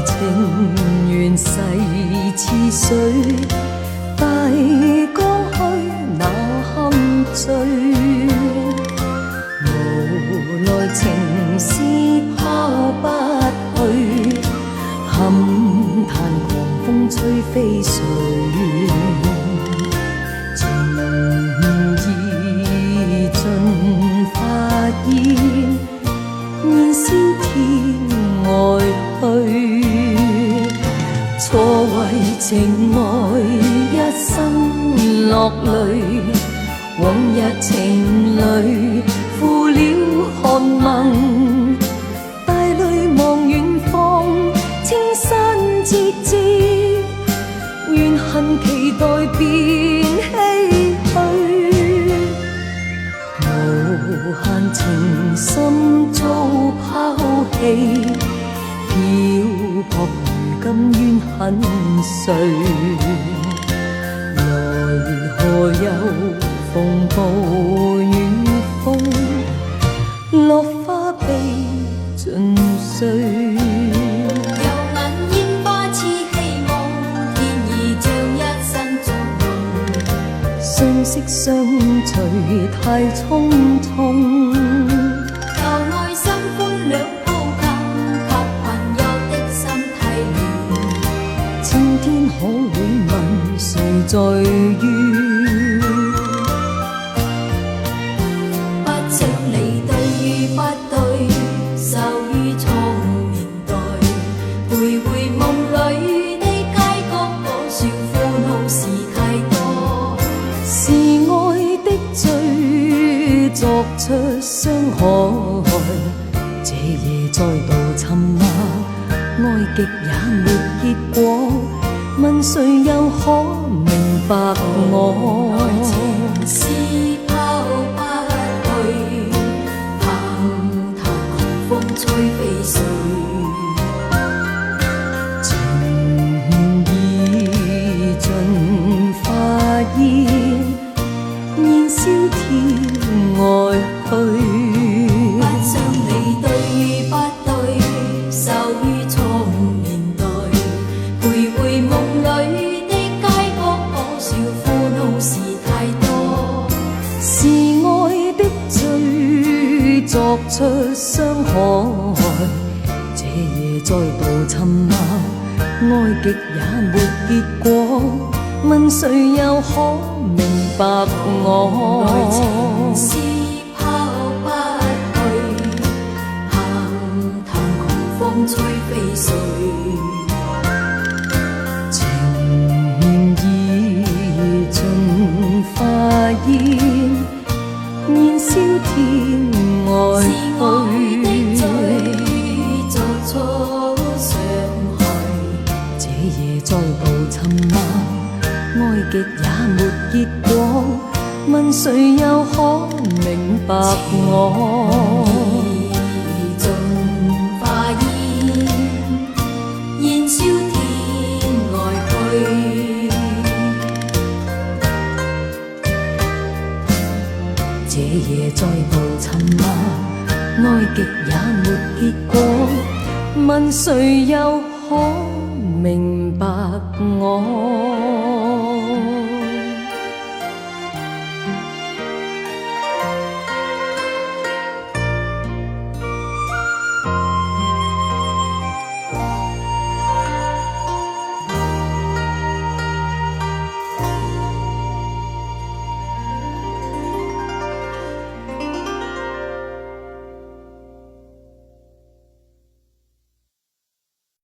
情緣逝似水，大江去那堪醉。無奈情絲拋不去，堪嘆狂風吹飛絮。情意盡發現，燃燒天外去。錯為情愛一生落淚，往日情侶負了寒盟，帶淚望遠方，青山節節，怨恨期待變唏噓。無限情深遭拋棄，漂泊如今怨恨誰？奈何又風暴雨風，落花被盡碎。遊銀煙花似希望，天意像一生做夢。相識相隨太匆匆，求愛心寬兩鋪給朋友的心體亂。青天可會問誰在於？不想你對與不對，受於錯誤年代。徘徊夢裏的街角，可笑苦惱事太多。是愛的罪，作出傷害。這夜再度沉默，愛極也沒結果。問誰又可明白我？愛情絲拋不去，盼嘆狂風吹飛絮。情意盡發現，燃燒天外去。不想你對與不對，受於錯誤年代。徘徊夢裏的街角，可笑苦惱事太多。是愛的罪，作出傷害。這夜再度沉默，愛極也沒結果。問誰又可明白我？愛情絲拋不去，盼嘆狂風吹飛絮。情意盡發現，燃燒天外是愛的罪，去。作出傷害。這夜再度沉默，愛極也沒結果。問誰又可明白我？盡化煙，燃燒天外去。這夜再度沉默，愛極也沒結果。問誰又可明白我？